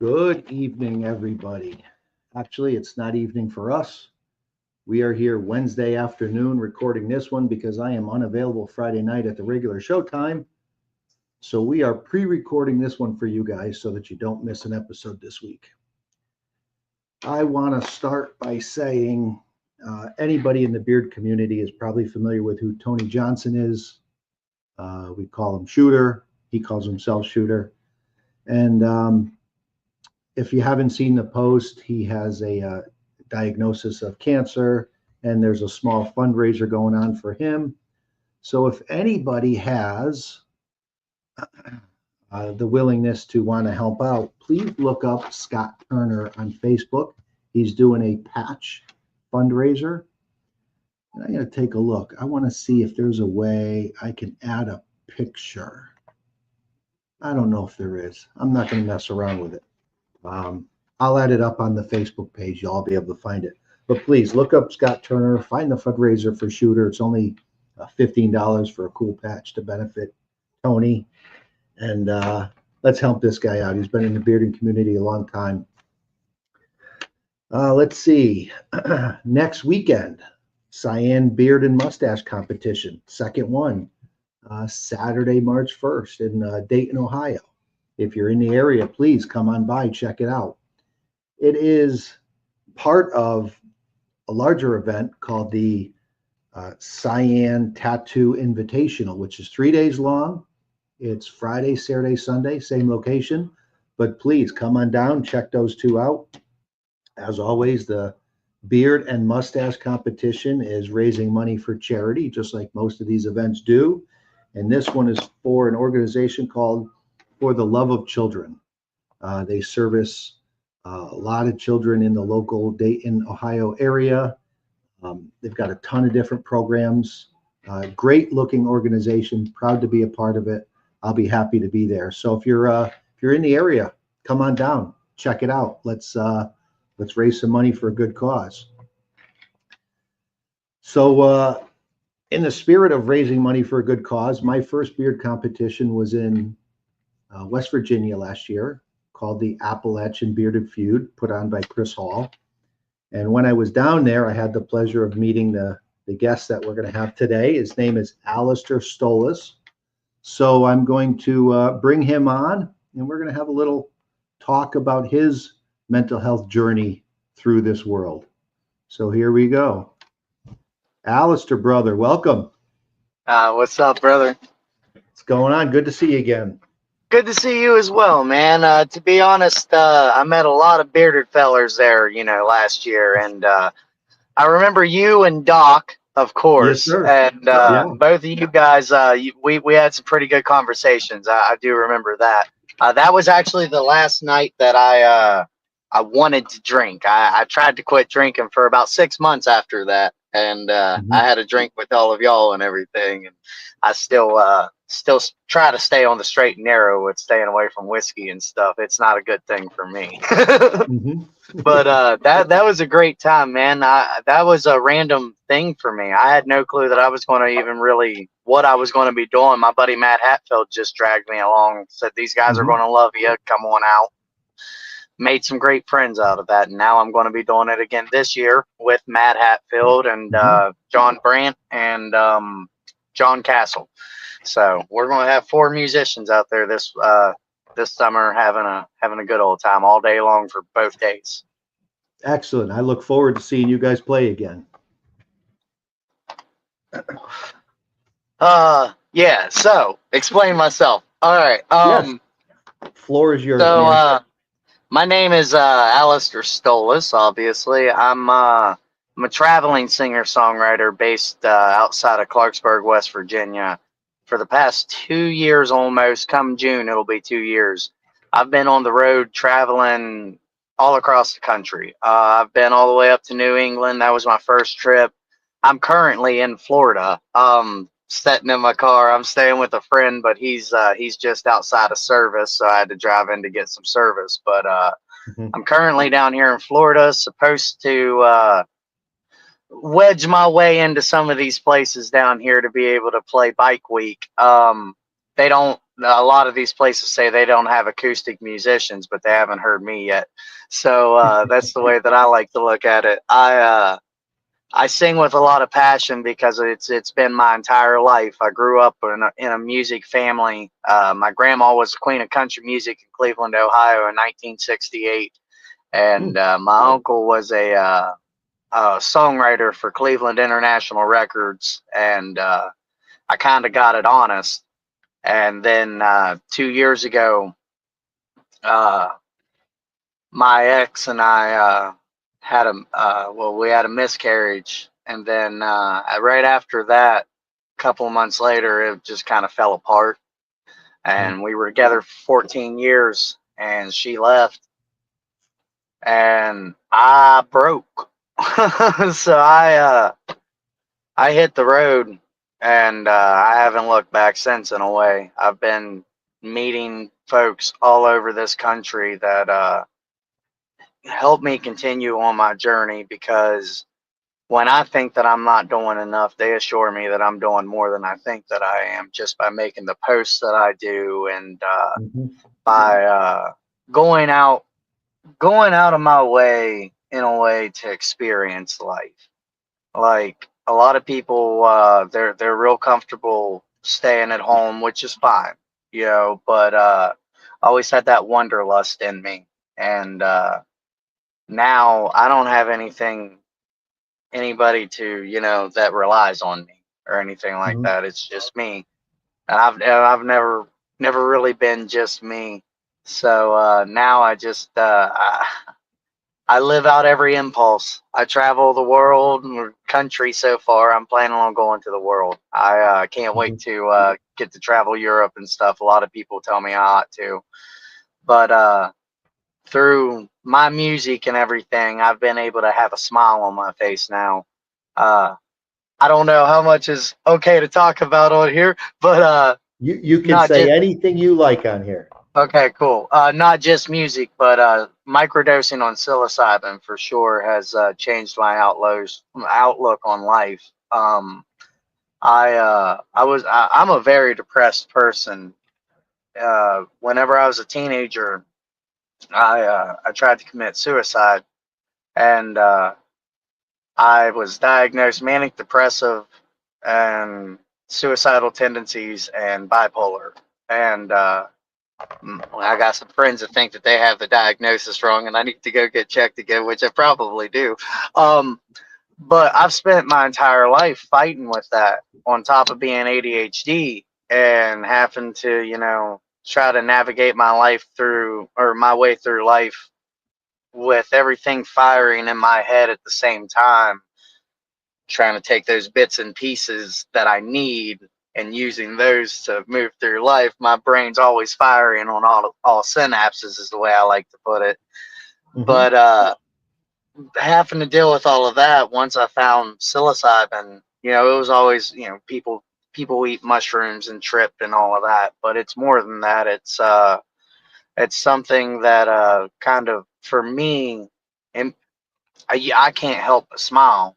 Good evening, everybody. Actually, it's not evening for us. We are here Wednesday afternoon recording this one because I am unavailable Friday night at the regular show time. So we are pre-recording this one for you guys so that you don't miss an episode this week. I want to start by saying anybody in the beard community is probably familiar with who Tony Johnson is. We call him Shooter. He calls himself Shooter. And if you haven't seen the post, he has a diagnosis of cancer, and there's a small fundraiser going on for him. So if anybody has the willingness to want to help out, please look up Scott Turner on Facebook. He's doing a patch fundraiser. And I'm going to take a look. I want to see if there's a way I can add a picture. I don't know if there is. I'm not going to mess around with it. I'll add it up on the Facebook page. You'll all be able to find it. But please look up Scott Turner. Find the fundraiser for Shooter. It's only $15 for a cool patch to benefit Tony. And let's help this guy out. He's been in the bearding community a long time. Let's see. Next weekend, Cyan Beard and Mustache Competition, second one, Saturday, March 1st in Dayton, Ohio. If you're in the area, please come on by, check it out. It is part of a larger event called the Cyan Tattoo Invitational, which is 3 days long. It's Friday, Saturday, Sunday, same location. But please come on down, check those two out. As always, the beard and mustache competition is raising money for charity, just like most of these events do. And this one is for an organization called For the Love of Children. They service a lot of children in the local Dayton, Ohio area. They've got a ton of different programs. Great looking organization. Proud to be a part of it. I'll be happy to be there. So if you're in the area, come on down, check it out. Let's raise some money for a good cause. So in the spirit of raising money for a good cause, my first beard competition was in West Virginia last year, called the Appalachian Bearded Feud, put on by Chris Hall. And when I was down there, I had the pleasure of meeting the guest that we're going to have today. His name is Allister Stolas. So I'm going to bring him on, and we're going to have a little talk about his mental health journey through this world. So here we go. Allister, brother, welcome. What's up, brother? What's going on? Good to see you again. Good to see you as well, man. To be honest, I met a lot of bearded fellers there, last year, and I remember you and Doc, of course, Yes, sir. and both of you guys. We had some pretty good conversations. I do remember that. That was actually the last night that I wanted to drink. I tried to quit drinking for about 6 months after that, and I had a drink with all of y'all and everything, and I still try to stay on the straight and narrow with staying away from whiskey and stuff. It's not a good thing for me. But that was a great time, man. That was a random thing for me. I had no clue that I was going to even really what I was going to be doing. My buddy Matt Hatfield just dragged me along, said these guys are going to love you. Come on out. Made some great friends out of that, and now I'm going to be doing it again this year with Matt Hatfield and John Brandt and John Castle. So we're going to have 4 musicians out there this summer having a good old time all day long for both days. Excellent. I look forward to seeing you guys play again. Yeah. So explain myself. All right. Yes. Floor is yours. So my name is Allister Stolas. Obviously, I'm a traveling singer-songwriter based outside of Clarksburg, West Virginia. For the past 2 years almost, come June, it'll be 2 years. I've been on the road traveling all across the country. I've been all the way up to New England. That was my first trip. I'm currently in Florida, sitting in my car. I'm staying with a friend, but he's just outside of service, so I had to drive in to get some service. But I'm currently down here in Florida, supposed to wedge my way into some of these places down here to be able to play Bike Week. They don't a lot of these places say they don't have acoustic musicians, but they haven't heard me yet. So that's the way that I like to look at it. I sing with a lot of passion because it's been my entire life. I grew up in a music family. My grandma was the queen of country music in Cleveland, Ohio, in 1968, and my uncle was a songwriter for Cleveland International Records, and I kind of got it honest. And then 2 years ago, uh, my ex and I had we had a miscarriage, and then right after that, a couple of months later, it just kind of fell apart. And we were together for 14 years, and she left, and I broke. So I hit the road, and I haven't looked back since. In a way, I've been meeting folks all over this country that help me continue on my journey, because when I think that I'm not doing enough, they assure me that I'm doing more than I think that I am, just by making the posts that I do, and by going out going out of my way, in a way, to experience life. Like, a lot of people, they're real comfortable staying at home, which is fine, but I always had that wanderlust in me, and now I don't have anybody to, that relies on me or anything like Mhm. that. It's just me, and I've never really been just me. So now I live out every impulse. I travel the world or country so far. I'm planning on going to the world. I can't wait Mhm. to get to travel Europe and stuff. A lot of people tell me I ought to, but through my music and everything, I've been able to have a smile on my face now. Uh, I don't know how much is okay to talk about on here, but You can not say just anything you like on here. okay, cool. Not just music, but microdosing on psilocybin for sure has changed my outlook on life. I'm a very depressed person. Whenever I was a teenager, I tried to commit suicide, and I was diagnosed manic depressive and suicidal tendencies and bipolar. And I got some friends that think that they have the diagnosis wrong, and I need to go get checked again, which I probably do. Um, but I've spent my entire life fighting with that, on top of being ADHD and having to, try to navigate my life through, or my way through life, with everything firing in my head at the same time, trying to take those bits and pieces that I need and using those to move through life. My brain's always firing on all synapses, is the way I like to put it. Mhm. But having to deal with all of that, once I found psilocybin, it was always, people eat mushrooms and trip and all of that, but it's more than that. It's something that kind of, for me, and I can't help but smile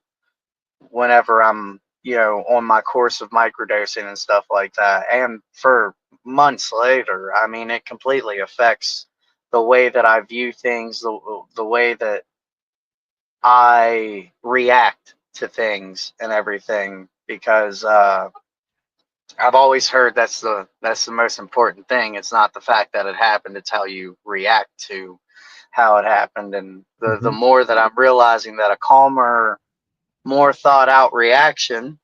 whenever I'm, on my course of microdosing and stuff like that. And for months later, I mean, it completely affects the way that I view things, the way that I react to things and everything, because I've always heard that's the most important thing. It's not the fact that it happened, it's how you react to how it happened. And the Mhm. more that I'm realizing that a calmer, more thought out reaction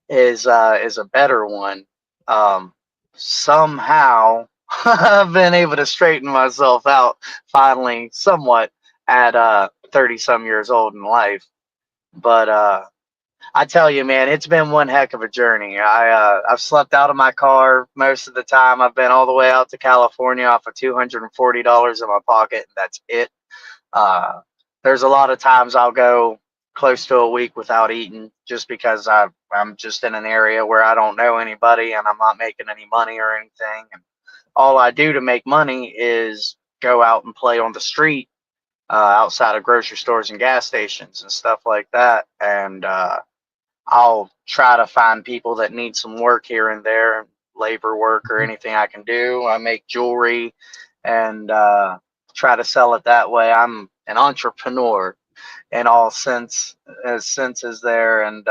is a better one. Um, Somehow I've been able to straighten myself out finally, somewhat, at 30 some years old in life. But I tell you, man, it's been one heck of a journey. I've slept out of my car most of the time. I've been all the way out to California off of $240 in my pocket, and that's it. Uh, there's a lot of times I'll go close to a week without eating, just because I'm just in an area where I don't know anybody and I'm not making any money or anything. And all I do to make money is go out and play on the street, outside of grocery stores and gas stations and stuff like that. And I'll try to find people that need some work here and there. labor work or anything I can do. I make jewelry and try to sell it that way. I'm an entrepreneur in all senses there, and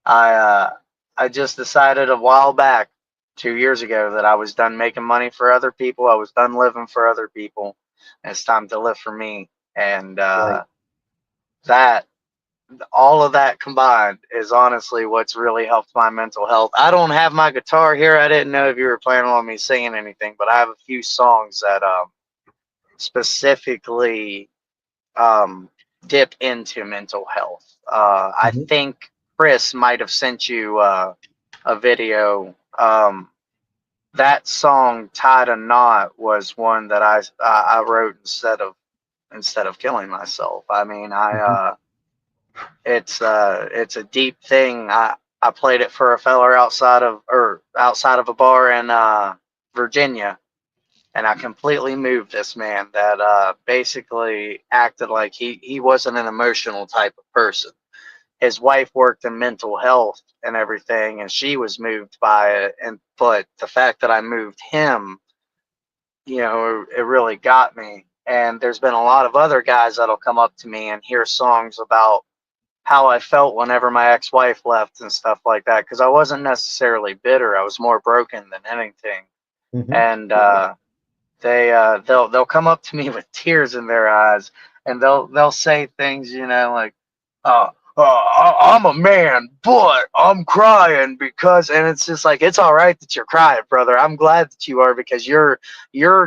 I I just decided a while back, 2 years ago, that I was done making money for other people. I was done living for other people, and it's time to live for me. And Right. that all of that combined is honestly what's really helped my mental health. I don't have my guitar here. I didn't know if you were planning on me singing anything, but I have a few songs that specifically um, dip into mental health. I Mhm. think Chris might have sent you a video. That song "Tied a Knot" was one that I wrote instead of killing myself. I mean, Mhm. it's a deep thing. I played it for a feller outside of a bar in Virginia, and I completely moved this man that basically acted like he wasn't an emotional type of person. His wife worked in mental health and everything, and she was moved by it. And but the fact that I moved him, it really got me. And there's been a lot of other guys that'll come up to me and hear songs about how I felt whenever my ex-wife left and stuff like that, because I wasn't necessarily bitter. I was more broken than anything. Mhm. And they'll come up to me with tears in their eyes, and they'll say things, like, I'm a man, but I'm crying because, and it's just like, it's all right that you're crying, brother. I'm glad that you are, because you're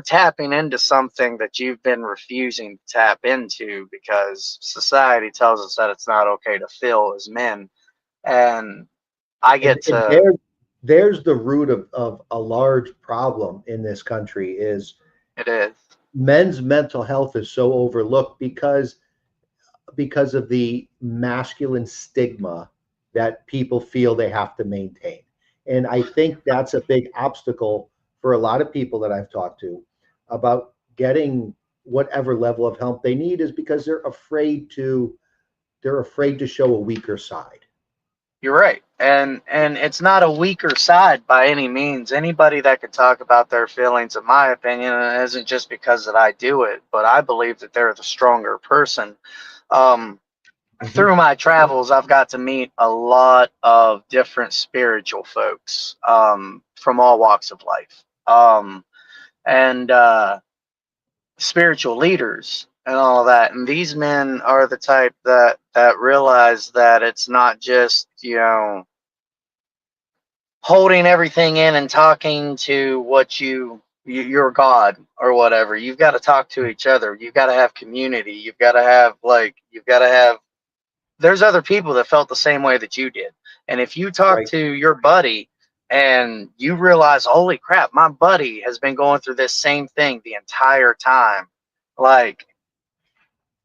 tapping into something that you've been refusing to tap into, because society tells us that it's not okay to feel as men. And I And, get and to there's the root of a large problem in this country is it is. men's mental health is so overlooked because of the masculine stigma that people feel they have to maintain. And I think that's a big obstacle for a lot of people that I've talked to about getting whatever level of help they need, is because they're afraid to show a weaker side. You're right. And it's not a weaker side by any means. Anybody that could talk about their feelings, in my opinion, and it isn't just because that I do it, but I believe that they're the stronger person. Um, Mhm. Through my travels, I've got to meet a lot of different spiritual folks from all walks of life. And spiritual leaders and all of that. And these men are the type that realize that it's not just, holding everything in and talking to your God or whatever. You've got to talk to each other. You've got to have community. You've got to have there's other people that felt the same way that you did. And if you talk Right. to your buddy and you realize, holy crap, my buddy has been going through this same thing the entire time. Like,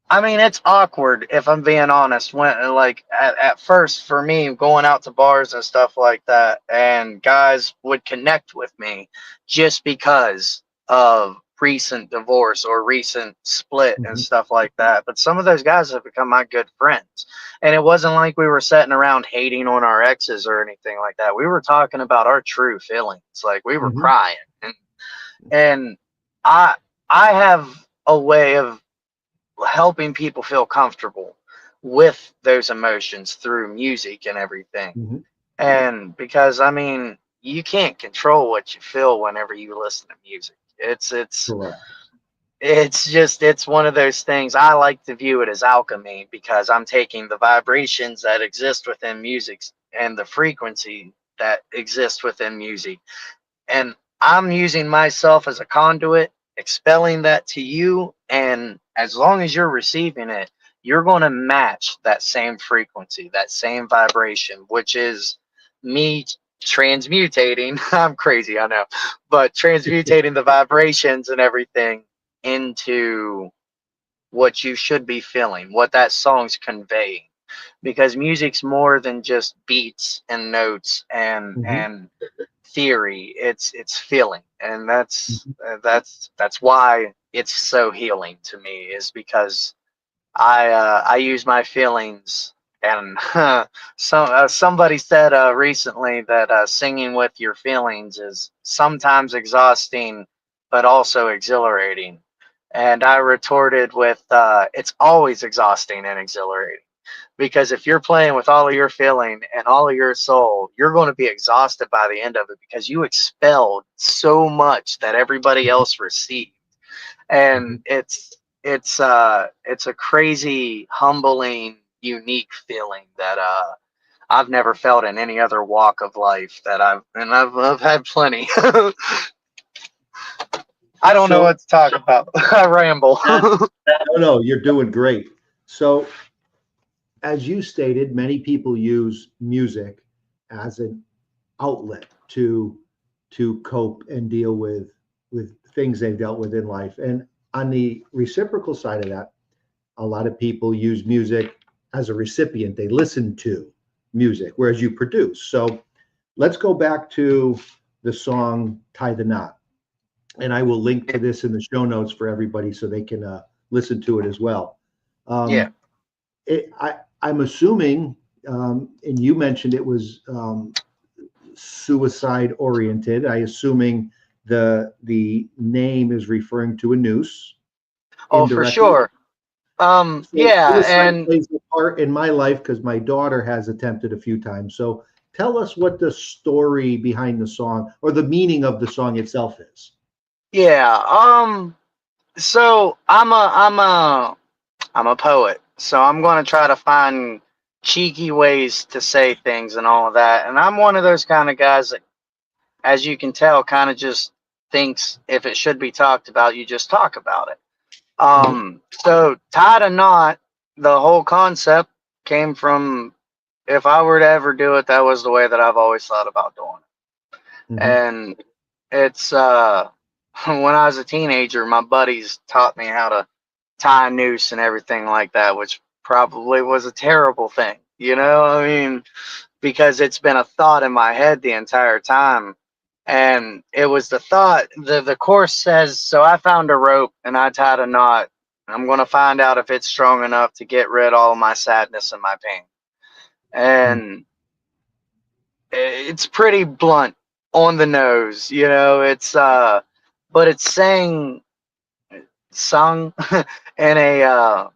I mean, it's awkward, if I'm being honest. When, like, at first, for me, going out to bars and stuff like that, and guys would connect with me just because of recent divorce or recent split and Mhm. stuff like that. But some of those guys have become my good friends. And it wasn't like we were sitting around hating on our exes or anything like that. We were talking about our true feelings. Like, we were Mhm. crying. And I, I have a way of helping people feel comfortable with those emotions through music and everything. Mhm. And because, I mean, you can't control what you feel whenever you listen to music. Correct. It's one of those things. I like to view it as alchemy, because I'm taking the vibrations that exist within music and the frequency that exists within music, and I'm using myself as a conduit, expelling that to you. And as long as you're receiving it, you're going to match that same frequency, that same vibration, which is me transmutating. I'm crazy, I know, but transmutating the vibrations and everything into what you should be feeling, what that song's conveying, because music's more than just beats and notes and Mhm. and theory. It's feeling, and that's Mhm. that's why it's so healing to me, is because I use my feelings And somebody said recently that singing with your feelings is sometimes exhausting, but also exhilarating. And I retorted with, it's always exhausting and exhilarating. Because if you're playing with all of your feeling and all of your soul, you're going to be exhausted by the end of it because you expelled so much that everybody else received. And Mhm. it's a crazy, humbling, unique feeling that I've never felt in any other walk of life that I've had plenty. I don't know So, what to talk about. I ramble. no, you're doing great. So, as you stated, many people use music as an outlet to cope and deal with things they've dealt with in life. And on the reciprocal side of that, a lot of people use music as a recipient. They listen to music, whereas you produce. So let's go back to the song "Tie the Knot," and I will link to this in the show notes for everybody so they can listen to it as well. Yeah. Um, I'm assuming, and you mentioned it was suicide oriented. I assuming the name is referring to a noose Oh, for indirectly. sure. So Yeah, suicide and plays a part in my life because my daughter has attempted a few times. So tell us what the story behind the song or the meaning of the song itself is. yeah. So I'm a poet, so I'm going to try to find cheeky ways to say things and all of that. And I'm one of those kind of guys that, as you can tell, kind of just thinks if it should be talked about, you just talk about it. Mhm, So tied a knot, the whole concept came from, if I were to ever do it, that was the way that I've always thought about doing it. mhm, And it's when I was a teenager, my buddies taught me how to tie a noose and everything like that, which probably was a terrible thing. You know, I mean, because it's been a thought in my head the entire time. And it was the thought, the course says, so I found a rope and I tied a knot. I'm going to find out if it's strong enough to get rid of all my sadness and my pain. mhm, And it's pretty blunt on the nose, you know, but it's sung in a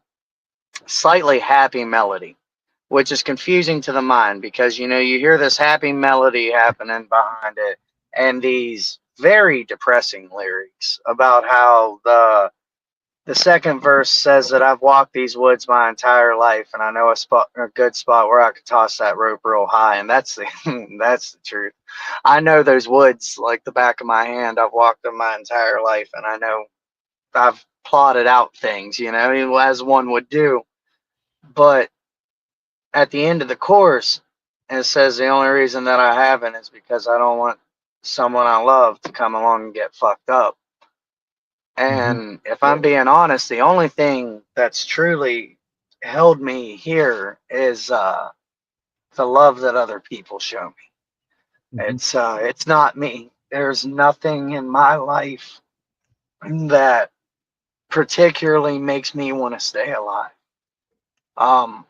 slightly happy melody, which is confusing to the mind because you know you hear this happy melody happening behind it and these very depressing lyrics about how the second verse says that I've walked these woods my entire life and I know a good spot where I could toss that rope real high, and that's the that's the truth. I know those woods like the back of my hand. I've walked them my entire life and I know I've plotted out things, you know, as one would do. But at the end of the course, it says the only reason that I haven't is because I don't want someone I love to come along and get fucked up. mhm, And if I'm being honest, the only thing that's truly held me here is the love that other people show me. mhm, It's not me. There's nothing in my life that particularly makes me want to stay alive. Um,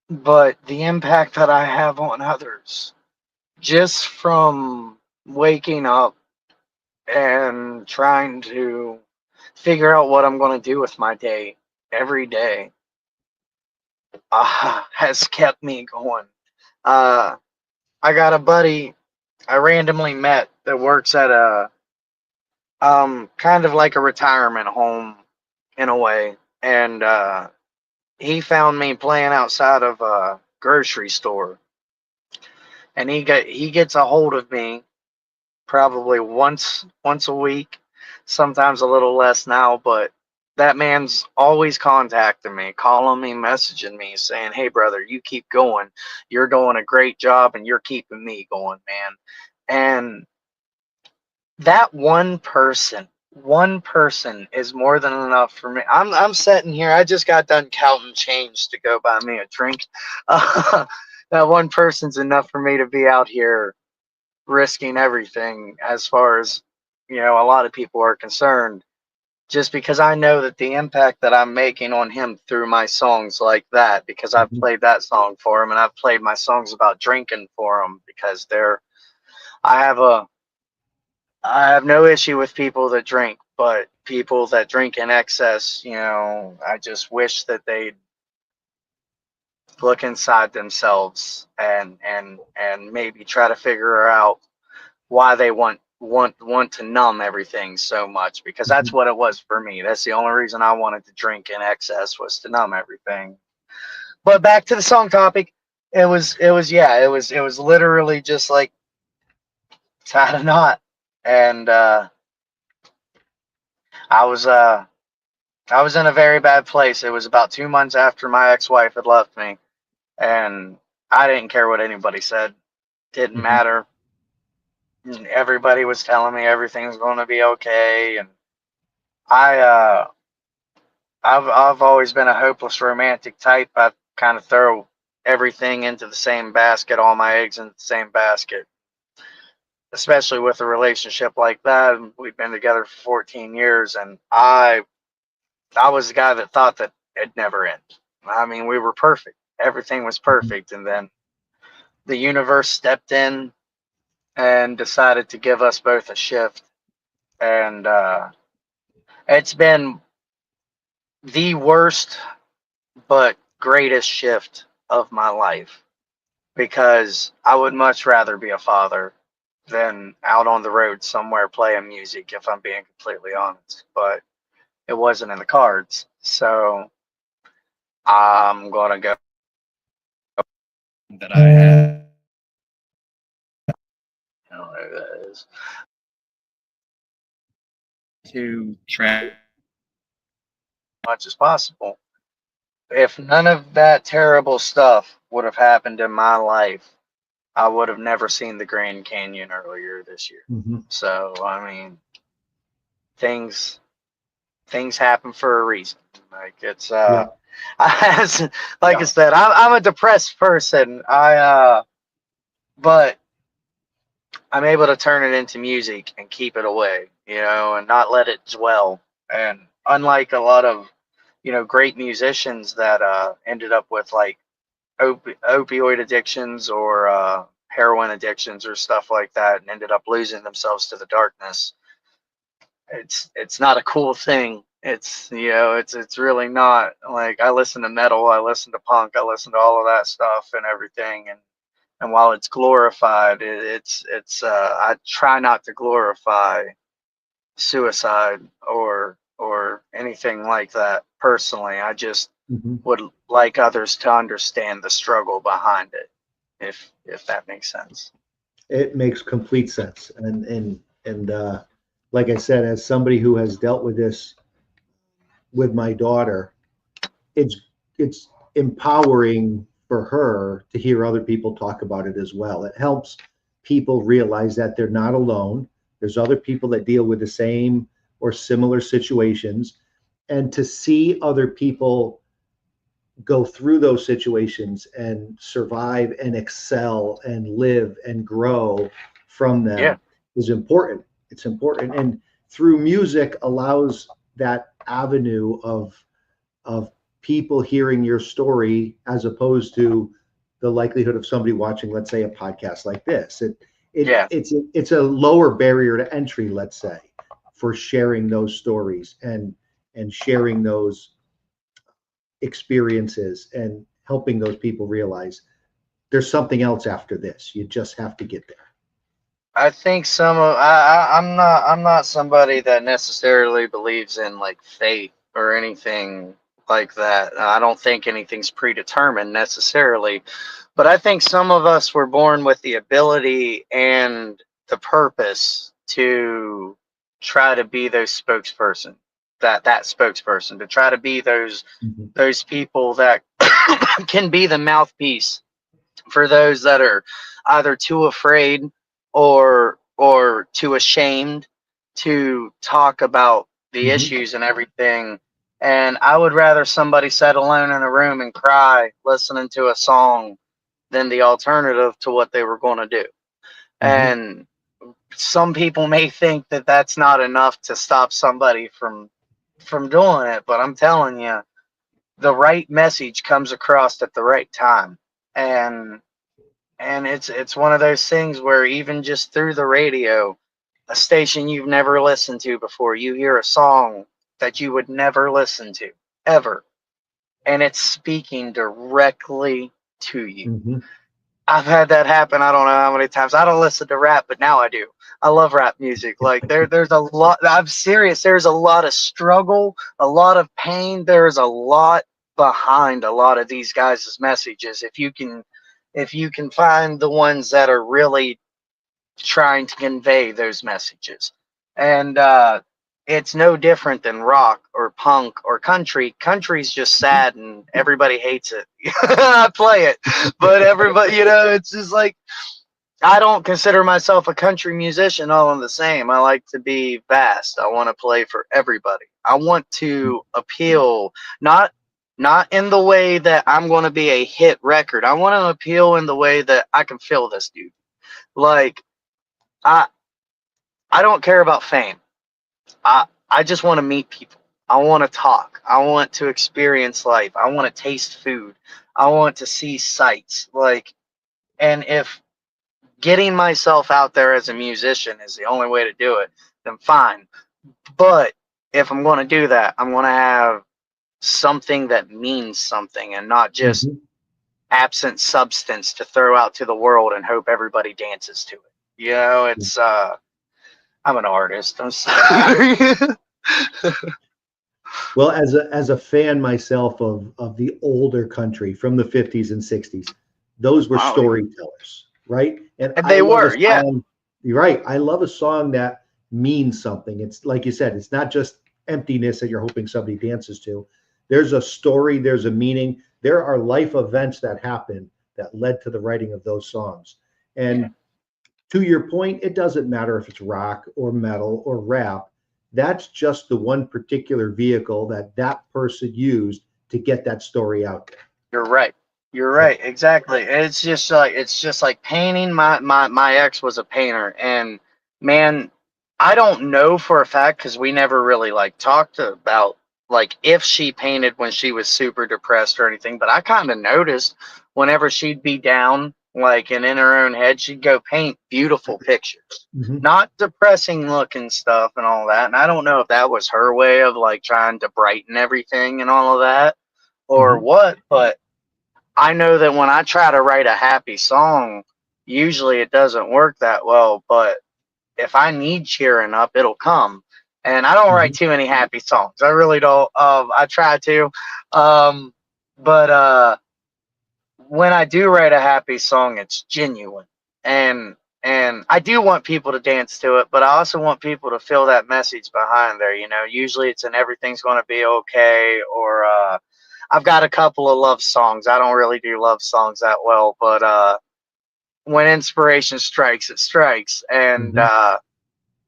but the impact that I have on others, just from waking up and trying to figure out what I'm going to do with my day every day, has kept me going. Uh, I got a buddy I randomly met that works at a kind of like a retirement home in a way, and he found me playing outside of a grocery store, and he gets a hold of me probably once a week, sometimes a little less now, but that man's always contacting me, calling me, messaging me, saying, "Hey brother, you keep going. You're doing a great job and you're keeping me going, man." And that one person is more than enough for me. I'm sitting here. I just got done counting change to go buy me a drink. That one person's enough for me to be out here risking everything as far as, you know, a lot of people are concerned, just because I know that the impact that I'm making on him through my songs like that, because I've Mhm. played that song for him, and I've played my songs about drinking for him, because I have a, I have no issue with people that drink, but people that drink in excess, I just wish that they'd look inside themselves and maybe try to figure out why they want to numb everything so much, because that's Mhm. what it was for me. That's the only reason I wanted to drink in excess, was to numb everything. But back to the song topic, it was literally just like tied a knot, and I was uh I was in a very bad place. It was about 2 months after my ex-wife had left me, and I didn't care what anybody said. Didn't Mhm. matter. Everybody was telling me everything's going to be okay, and I I've always been a hopeless romantic type. I kind of throw everything into the same basket, all my eggs in the same basket, especially with a relationship like that. We've been together for 14 years, and I was the guy that thought that it'd never end. I mean, we were perfect. Everything was Mhm. perfect, and then the universe stepped in and decided to give us both a shift, and it's been the worst but greatest shift of my life, because I would much rather be a father than out on the road somewhere playing music, if I'm being completely honest. But it wasn't in the cards. So I'm going to go that I had. I don't know who that is. To try as much as possible. If none of that terrible stuff would have happened in my life, I would have never seen the Grand Canyon earlier this year. Mhm. So, I mean, things things happen for a reason. Like it's Yeah. as like I said, I'm a depressed person. But I'm able to turn it into music and keep it away, and not let it dwell. And unlike a lot of great musicians that ended up with like opioid addictions or heroin addictions or stuff like that, and ended up losing themselves to the darkness, it's not a cool thing. It's really not. Like, I listen to metal, I listen to punk, I listen to all of that stuff and everything, and while it's glorified, I try not to glorify suicide or anything like that personally. I just Mhm. would like others to understand the struggle behind it, if that makes sense. It makes complete sense. And like I said, as somebody who has dealt with this with my daughter, it's it's empowering for her to hear other people talk about it as well. It helps people realize that they're not alone. There's other people that deal with the same or similar situations, and to see other people go through those situations and survive and excel and live and grow from Yeah, them is important. It's important, and through music allows that avenue of people hearing your story as opposed to the likelihood of somebody watching, let's say, a podcast like this. yeah. It's a lower barrier to entry, let's say, for sharing those stories and sharing those experiences and helping those people realize there's something else after this. You just have to get there. I think I'm not somebody that necessarily believes in like fate or anything like that. I don't think anything's predetermined necessarily, but I think some of us were born with the ability and the purpose to try to be those spokesperson, that spokesperson, to try to be those Mhm. those people that can be the mouthpiece for those that are either too afraid or too ashamed to talk about the Mhm. issues and everything. And I would rather somebody sit alone in a room and cry listening to a song than the alternative to what they were going to do. Mhm. And some people may think that that's not enough to stop somebody from from doing it, but I'm telling you, the right message comes across at the right time. And it's one of those things where even just through the radio, a station you've never listened to before, you hear a song that you would never listen to ever, and it's speaking directly to you. Hmm. I've had that happen. I don't know how many times. I don't listen to rap, but now I do. I love rap music. Like there's a lot. I'm serious. There's a lot of struggle, a lot of pain. There's a lot behind a lot of these guys' messages. If you can find the ones that are really trying to convey those messages. And it's no different than rock or punk or country. Country's just sad and everybody hates it. I play it, but everybody, it's just like I don't consider myself a country musician all in the same. I like to be vast. I want to play for everybody. I want to appeal, not in the way that I'm going to be a hit record. I want to appeal in the way that I can feel this dude. Like I I don't care about fame. I just want to meet people. I want to talk. I want to experience life. I want to taste food. I want to see sights. Like, and if getting myself out there as a musician is the only way to do it, then fine. But if I'm going to do that, I'm going to have something that means something and not just Hmm. absent substance to throw out to the world and hope everybody dances to it. It's I'm an artist. I'm sorry. Well, as a fan myself of the older country from the 50s and 60s, those were Wow, storytellers, right? And and I they love a were, yeah. song. You're right. I love a song that means something. It's like you said, it's not just emptiness that you're hoping somebody dances to. There's a story, there's a meaning. There are life events that happen that led to the writing of those songs. Yeah, And to your point, it doesn't matter if it's rock or metal or rap. That's just the one particular vehicle that that person used to get that story out there. you're right. You're So, right. Exactly. It's just like painting. My ex was a painter, and man, I don't know for a fact because we never really like talked about like if she painted when she was super depressed or anything. But I kind of noticed whenever she'd be down, like and in her own head, she'd go paint beautiful pictures, mhm, not depressing looking stuff and all that. And I don't know if that was her way of like trying to brighten everything and all of that or mhm, what, but I know that when I try to write a happy song, usually it doesn't work that well. But if I need cheering up, it'll come. And I don't write mhm, too many happy songs. I really don't. I try to, um, but when I do write a happy song, it's genuine, and and I do want people to dance to it, but I also want people to feel that message behind there. Usually it's an everything's going to be okay, or I've got a couple of love songs. I don't really do love songs that well, but when inspiration strikes, it strikes. And mhm,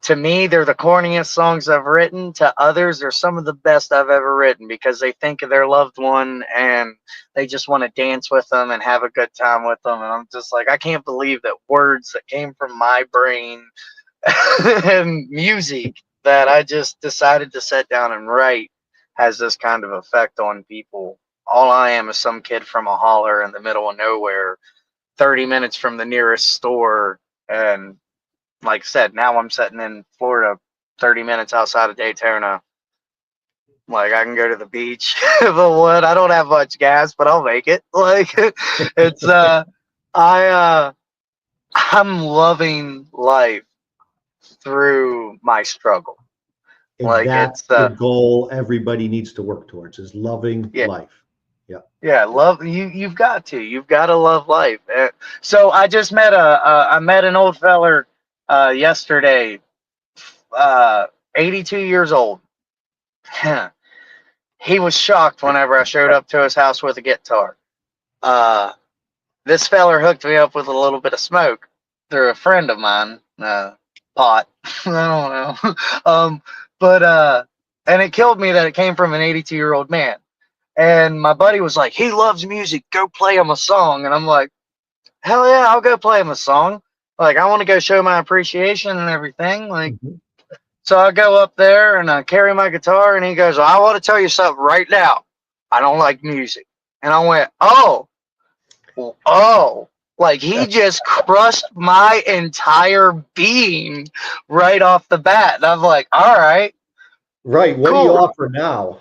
to me, they're the corniest songs I've written. To others, they're some of the best I've ever written because they think of their loved one and they just want to dance with them and have a good time with them. And I'm just like, I can't believe that words that came from my brain and music that I just decided to sit down and write has this kind of effect on people. All I am is some kid from a holler in the middle of nowhere, 30 minutes from the nearest store. And like I said, now I'm sitting in Florida, 30 minutes outside of Daytona. Like I can go to the beach if I want. I don't have much gas, but I'll make it. Like it's I I'm loving life through my struggle. and Like that's it's the goal everybody needs to work towards is loving yeah, life. Yeah. yeah, love you've got to. You've got to love life. So I just met I met an old feller yesterday, uh 82 years old. He was shocked whenever I showed up to his house with a guitar. Uh this feller hooked me up with a little bit of smoke through a friend of mine, pot. I don't know. But and it killed me that it came from an 82-year-old man. And my buddy was like, he loves music. Go play him a song. And I'm like, hell yeah, I'll go play him a song. Like, I want to go show my appreciation and everything. Like, Mhm. So I go up there and I carry my guitar, and he goes, "I want to tell you something right now. I don't like music." And I went, "Oh, oh." Like he just crushed my entire being right off the bat. And I'm like, all right, Right. What do you cool. offer now?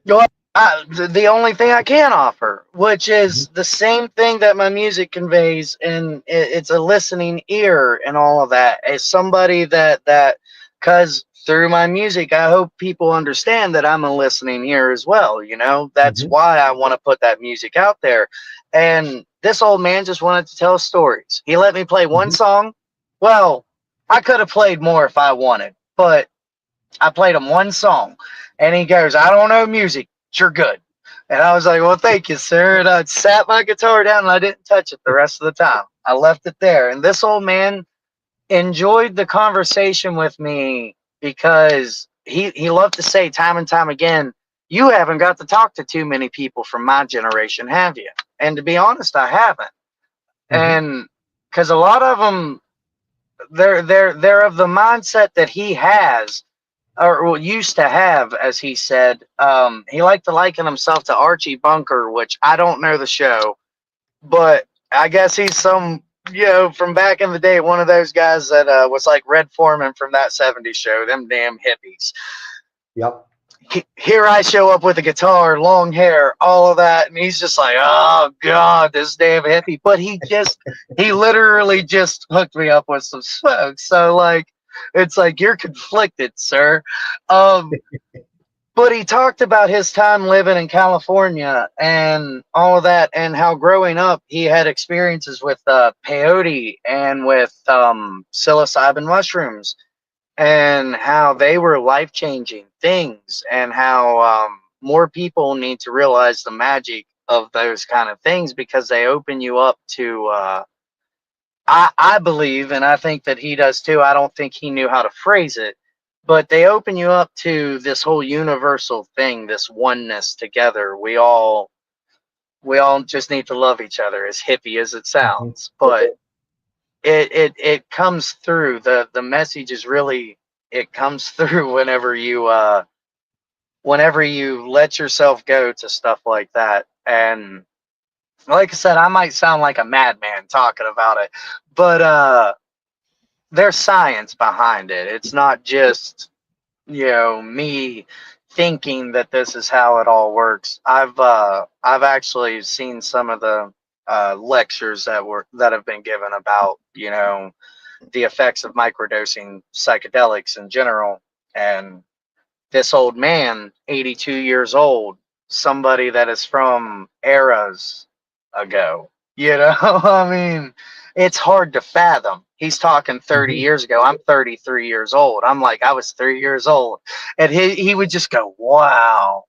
Well, the only thing I can offer, which is the same thing that my music conveys, and it's a listening ear and all of that. As somebody because through my music, I hope people understand that I'm a listening ear as well. You know, that's Mhm, why I want to put that music out there. And this old man just wanted to tell stories. He let me play one mhm. song. Well, I could have played more if I wanted, but I played him one song, and he goes, "I don't know music. You're good." And I was like, "Well, thank you, sir." And I sat my guitar down and I didn't touch it the rest of the time. I left it there. And this old man enjoyed the conversation with me because he loved to say time and time again, "You haven't got to talk to too many people from my generation, have you?" And to be honest, I haven't. Mhm, And because a lot of them, they're of the mindset that he has, or well, used to have, as he said. He liked to liken himself to Archie Bunker, which I don't know the show, but I guess he's some, from back in the day, one of those guys that was like Red Foreman from that '70s show, them damn hippies. yep. Here I show up with a guitar, long hair, all of that, and he's just like, "Oh God, this damn hippie." But he literally just hooked me up with some smoke. So like, it's like you're conflicted, sir. Um, but he talked about his time living in California and all of that, and how growing up he had experiences with peyote and with psilocybin mushrooms, and how they were life changing things, and how more people need to realize the magic of those kind of things because they open you up to. I believe, and I think that he does too. I don't think he knew how to phrase it, but they open you up to this whole universal thing, this oneness together. We all just need to love each other, as hippie as it Mhm. sounds, but it comes through. The message is really, it comes through whenever you let yourself go to stuff like that. And like I said, I might sound like a madman talking about it, but there's science behind it. It's not just, me thinking that this is how it all works. I've actually seen some of the lectures that have been given about, the effects of microdosing psychedelics in general. And this old man, 82 years old, somebody that is from eras ago. I mean, it's hard to fathom. He's talking 30 Mhm. years ago. I'm 33 years old. I'm like, I was 3 years old. And he would just go, wow.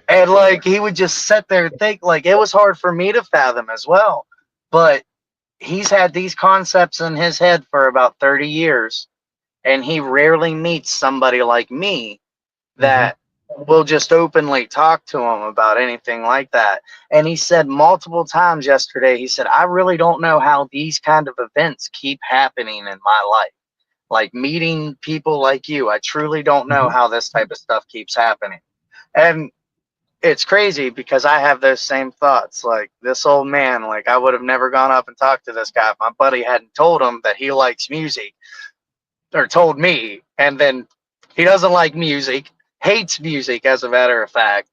And like, he would just sit there and think, like, it was hard for me to fathom as well. But he's had these concepts in his head for about 30 years. And he rarely meets somebody like me Mhm. that will just openly talk to him about anything like that. And he said multiple times yesterday, he said, "I really don't know how these kind of events keep happening in my life. Like meeting people like you, I truly don't know Mhm. how this type of stuff keeps happening." And it's crazy because I have those same thoughts. Like this old man, like I would have never gone up and talked to this guy if my buddy hadn't told him that he likes music, or told me, and then he doesn't like music, hates music as a matter of fact,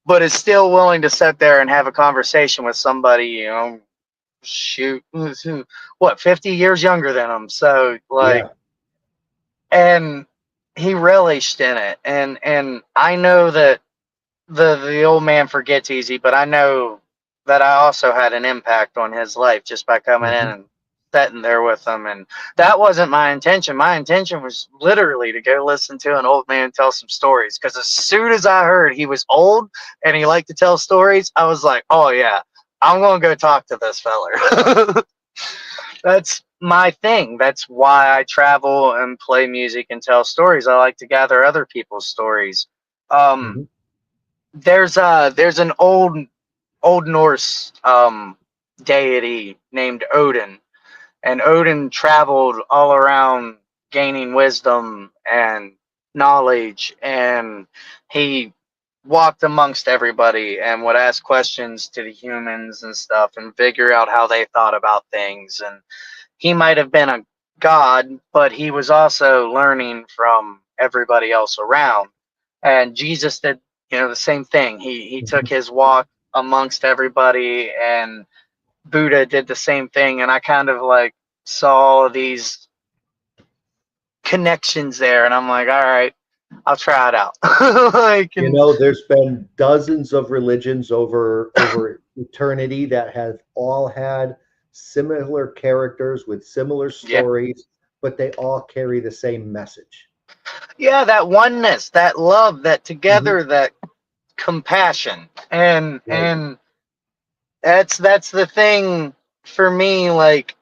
but is still willing to sit there and have a conversation with somebody, shoot, what, 50 years younger than him. So like, Yeah. and he relished in it. And I know that the old man forgets easy, but I know that I also had an impact on his life just by coming in Mhm. and sitting there with him. And that wasn't my intention. My intention was literally to go listen to an old man tell some stories. Because as soon as I heard he was old and he liked to tell stories, I was like, oh yeah, I'm gonna go talk to this feller. That's my thing. That's why I travel and play music and tell stories. I like to gather other people's stories. Um, Mhm. there's an old Norse deity named Odin, and Odin traveled all around gaining wisdom and knowledge, and he walked amongst everybody and would ask questions to the humans and stuff and figure out how they thought about things. And he might have been a god, but he was also learning from everybody else around. And Jesus did, the same thing. He took his walk amongst everybody, and Buddha did the same thing. And I kind of like saw all of these connections there, and I'm like, all right, I'll try it out. Like, and There's been dozens of religions over eternity that have all had similar characters with similar yeah, stories, but they all carry the same message. yeah, that oneness, that love, that Mhm. together, that compassion, and Right. that's the thing for me. Like,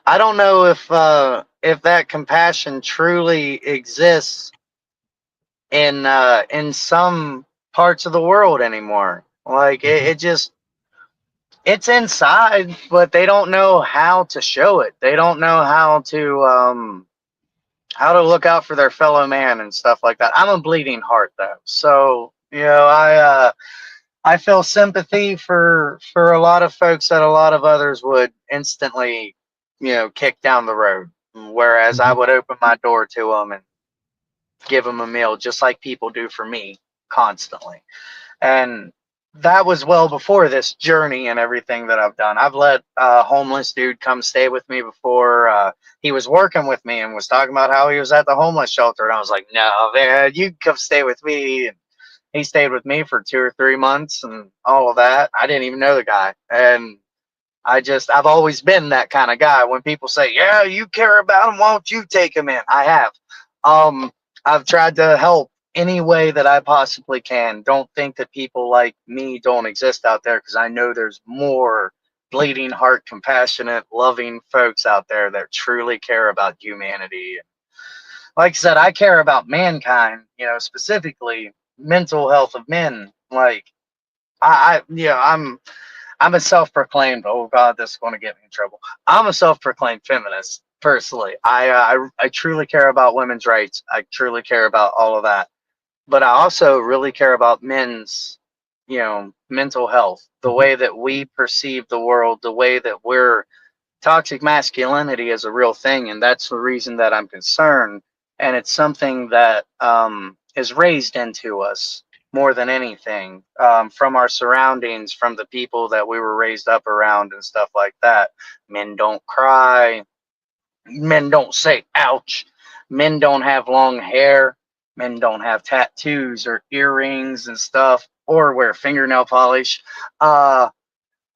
I don't know if that compassion truly exists in some parts of the world anymore. Like, Mhm. it just, it's inside, but they don't know how to show it. They don't know how to look out for their fellow man and stuff like that. I'm a bleeding heart though, so I feel sympathy for a lot of folks that a lot of others would instantly, kick down the road. Whereas I Mhm. would open my door to them and give them a meal, just like people do for me constantly. And that was well before this journey and everything that I've done. I've let a homeless dude come stay with me before. He was working with me and was talking about how he was at the homeless shelter, and I was like, "No, man, you come stay with me." And he stayed with me for 2 or 3 months and all of that. I didn't even know the guy, and I've always been that kind of guy. When people say, "Yeah, you care about him, won't you take him in?" I have. Um, I've tried to help any way that I possibly can. Don't think that people like me don't exist out there, because I know there's more bleeding heart, compassionate, loving folks out there that truly care about humanity. Like I said, I care about mankind, specifically mental health of men. Like, I'm a self-proclaimed. Oh God, this is going to get me in trouble. I'm a self-proclaimed feminist. Personally, I truly care about women's rights. I truly care about all of that. But I also really care about men's, mental health, the Mhm. way that we perceive the world, the way that we're toxic masculinity is a real thing, and that's the reason that I'm concerned. And it's something that is raised into us more than anything, from our surroundings, from the people that we were raised up around, and stuff like that. Men don't cry. Men don't say "ouch." Men don't have long hair. Men don't have tattoos or earrings and stuff, or wear fingernail polish. Uh,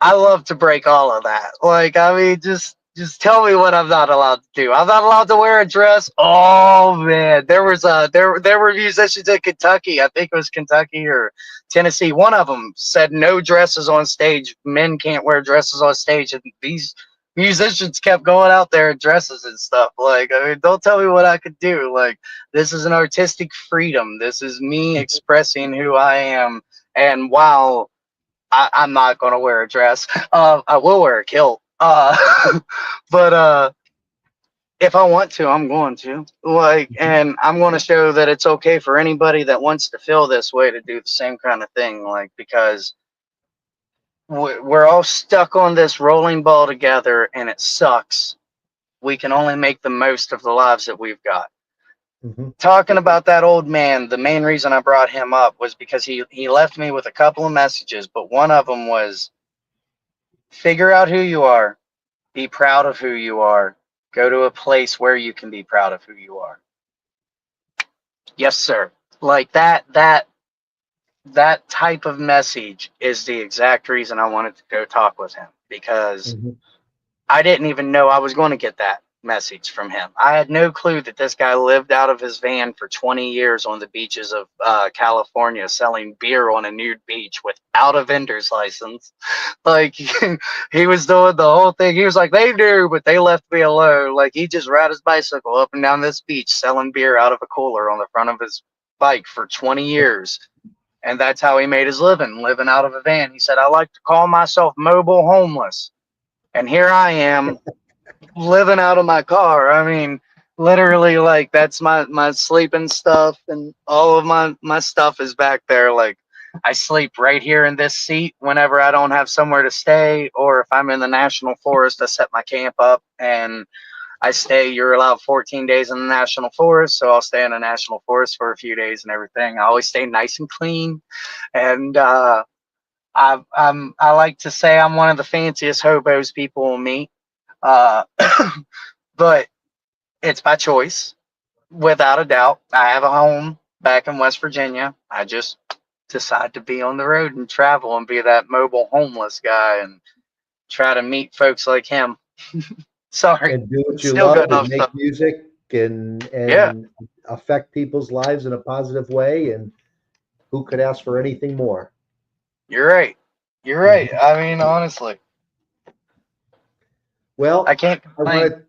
I love to break all of that. Like, I mean, just tell me what I'm not allowed to do. I'm not allowed to wear a dress. Oh man, there were musicians in Kentucky. I think it was Kentucky or Tennessee. One of them said no dresses on stage. Men can't wear dresses on stage, and these musicians kept going out there in dresses and stuff. Like, I mean, don't tell me what I could do. Like, this is an artistic freedom. This is me expressing who I am. And while I'm not gonna wear a dress. I will wear a kilt. But if I want to, I'm going to. Like, and I'm going to show that it's okay for anybody that wants to feel this way to do the same kind of thing. Like, because we're all stuck on this rolling ball together, and it sucks. We can only make the most of the lives that we've got. Mhm. Talking about that old man, the main reason I brought him up was because he left me with a couple of messages, but one of them was, figure out who you are. Be proud of who you are. Go to a place where you can be proud of who you are. Yes, sir. Like that type of message is the exact reason I wanted to go talk with him, because Mhm. I didn't even know I was going to get that message from him. I had no clue that this guy lived out of his van for 20 years on the beaches of California, selling beer on a nude beach without a vendor's license. Like, he was doing the whole thing. He was like, they do, but they left me alone. Like, he just ride his bicycle up and down this beach selling beer out of a cooler on the front of his bike for 20 years. And that's how he made his living, living out of a van. He said, I like to call myself mobile homeless. And here I am living out of my car. I mean, Literally, like that's my sleeping stuff, and all of my stuff is back there. Like I sleep right here in this seat whenever I don't have somewhere to stay, or if I'm in the national forest, I set my camp up and I stay. You're allowed 14 days in the national forest, so I'll stay in the national forest for a few days and everything. I always stay nice and clean, and I like to say I'm one of the fanciest hobos people will meet, uh, but it's by choice, without a doubt. I have a home back in West Virginia. I just decide to be on the road and travel and be that mobile homeless guy and try to meet folks like him. Sorry, And do what you still good love and enough make stuff. music Yeah, and affect people's lives in a positive way. And who could ask for anything more? you're right. You're right. Mhm. I mean, honestly, I Well, can't I want complain. to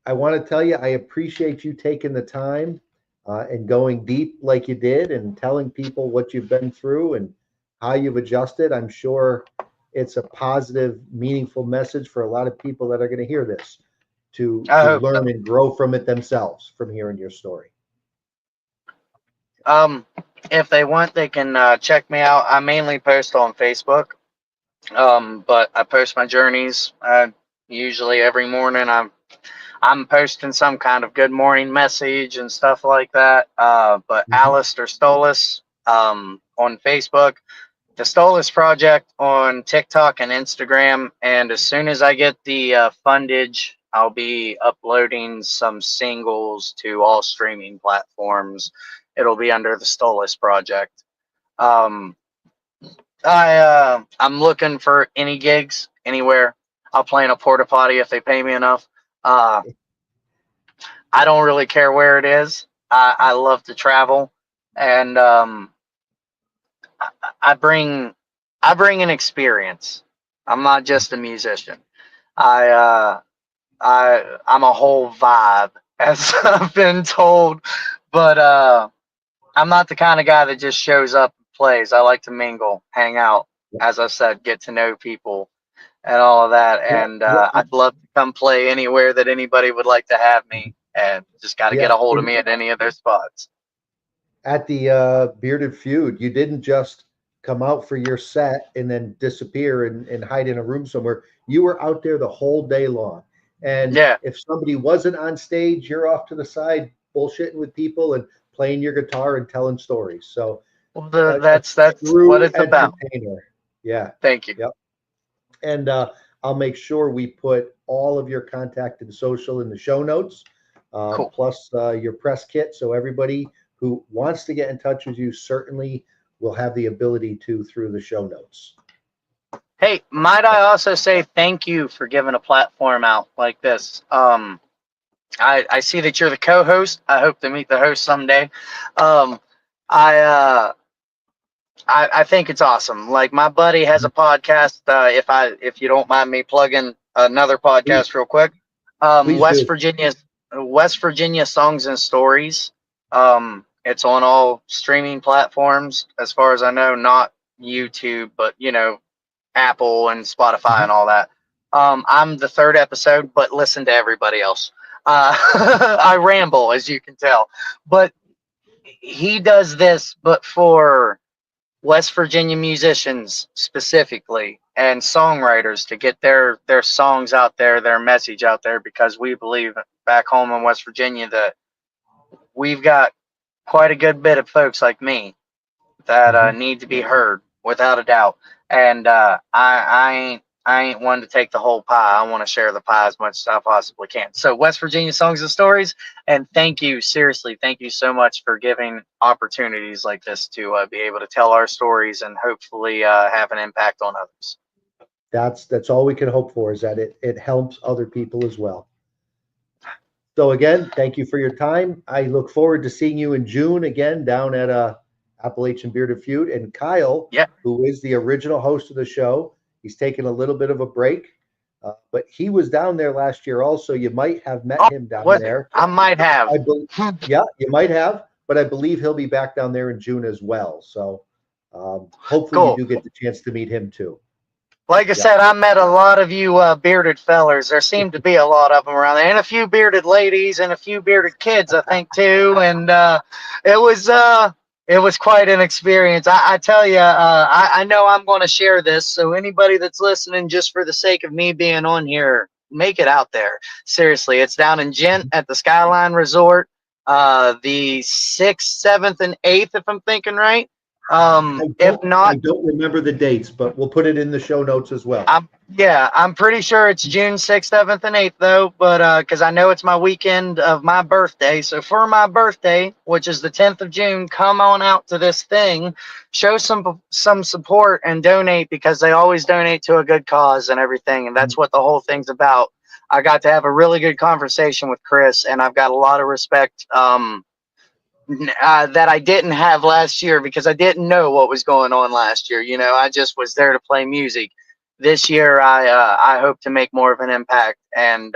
I want to tell you, I appreciate you taking the time and going deep like you did and telling people what you've been through and how you've adjusted. I'm sure it's a positive, meaningful message for a lot of people that are going to hear this I to hope learn so. and grow from it themselves from hearing your story. Um, if they want, they can check me out. I mainly post on Facebook. But I post my journeys. Usually every morning I'm posting some kind of good morning message and stuff like that. But Mhm. Allister Stolas on Facebook, the Stolas Project on TikTok and Instagram. And as soon as I get the fundage, I'll be uploading some singles to all streaming platforms. It'll be under the Stolas Project. Um, I'm looking for any gigs anywhere. I'll play in a porta potty if they pay me enough. Uh, I don't really care where it is. I love to travel, and I, I bring I bring an experience. I'm not just a musician. I I'm a whole vibe, as I've been told. But I'm not the kind of guy that just shows up and plays. I like to mingle, hang out, as I said, get to know people and all of that. Well, And I'd love to come play anywhere that anybody would like to have me, and just got to get yeah, a hold of me at any of their spots. at the Bearded Feud, you didn't just come out for your set and then disappear and hide in a room somewhere. You were out there the whole day long. And Yeah, if somebody wasn't on stage, you're off to the side bullshitting with people and playing your guitar and telling stories. So well, a that's what true it's about. entertainer. Yeah. Thank you. Yep. And I'll make sure we put all of your contact and social in the show notes, Cool. plus your press kit. So everybody who wants to get in touch with you certainly will have the ability to through the show notes. Hey, might I also say thank you for giving a platform out like this? I see that you're the co-host. I hope to meet the host someday. Um, I I think it's awesome. Like my buddy has a podcast. If you don't mind me plugging another Please, podcast real quick, please do. West Virginia Songs and Stories. It's on all streaming platforms as far as I know, not YouTube, but Apple and Spotify and Mhm. all that. I'm the third episode, but listen to everybody else. I ramble, as you can tell, but he does this, but for West Virginia musicians specifically and songwriters to get their songs out there, their message out there, because we believe back home in West Virginia that we've got quite a good bit of folks like me that Mhm. need to be heard without a doubt. And I ain't one to take the whole pie. I want to share the pie as much as I possibly can. So West Virginia Songs and Stories, and thank you, seriously, thank you so much for giving opportunities like this to be able to tell our stories and hopefully have an impact on others. That's all we can hope for is that it helps other people as well. So again, thank you for your time. I look forward to seeing you in June again down at Appalachian Bearded Feud. And Kyle, Yeah. who is the original host of the show, he's taken a little bit of a break, but he was down there last year also. You might have met Oh, him down was it? there. I might have. I believe, yeah, you might have, but I believe he'll be back down there in June as well. So hopefully you Cool. do get the chance to meet him too. Like I said, I met a lot of you bearded fellers. There seemed to be a lot of them around there, and a few bearded ladies, and a few bearded kids, I think too. And it was it was quite an experience. I tell you, I know I'm going to share this, so anybody that's listening, just for the sake of me being on here, make it out there. Seriously, it's down in Gent at the Skyline Resort, the 6th, 7th, and 8th, if I'm thinking right. If not, I don't remember the dates, but we'll put it in the show notes as well. I'm pretty sure it's June 6th, 7th, and 8th though, but because I know it's my weekend of my birthday. So for my birthday, which is the 10th of June, come on out to this thing, show some support and donate, because they always donate to a good cause and everything, and that's what the whole thing's about. I got to have a really good conversation with Chris, and I've got a lot of respect that I didn't have last year, because I didn't know what was going on last year. You know, I just was there to play music. This year, I hope to make more of an impact, and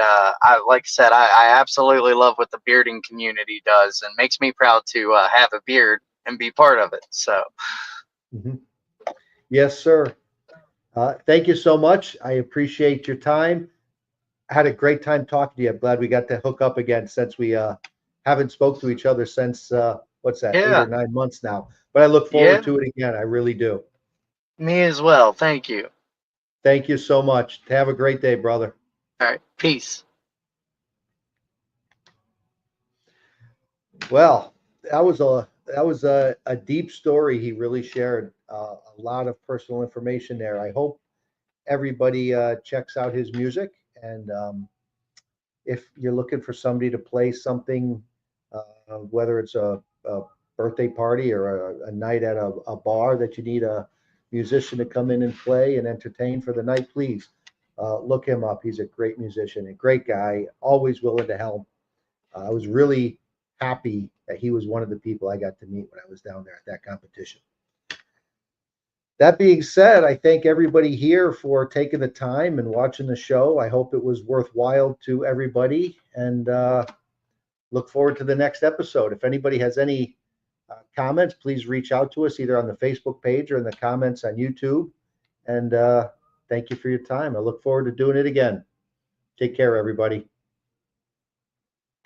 like I said, I absolutely love what the bearding community does, and makes me proud to have a beard and be part of it. So, Yes, sir. Thank you so much. I appreciate your time. I had a great time talking to you. I'm glad we got to hook up again, since we haven't spoke to each other since what's that, 8 or 9 months now. But I look forward to it again. I really do. Me as well. Thank you. Thank you so much. Have a great day, brother. All right. Peace. Well, that was a deep story he really shared. A lot of personal information there. I hope everybody checks out his music, and if you're looking for somebody to play something, whether it's a birthday party or a night at a bar that you need a musician to come in and play and entertain for the night, please look him up. He's a great musician, a great guy, always willing to help. I was really happy that he was one of the people I got to meet when I was down there at that competition. That being said, I thank everybody here for taking the time and watching the show. I hope it was worthwhile to everybody, and look forward to the next episode. If anybody has any comments, please reach out to us either on the Facebook page or in the comments on YouTube. And thank you for your time. I look forward to doing it again. Take care, everybody.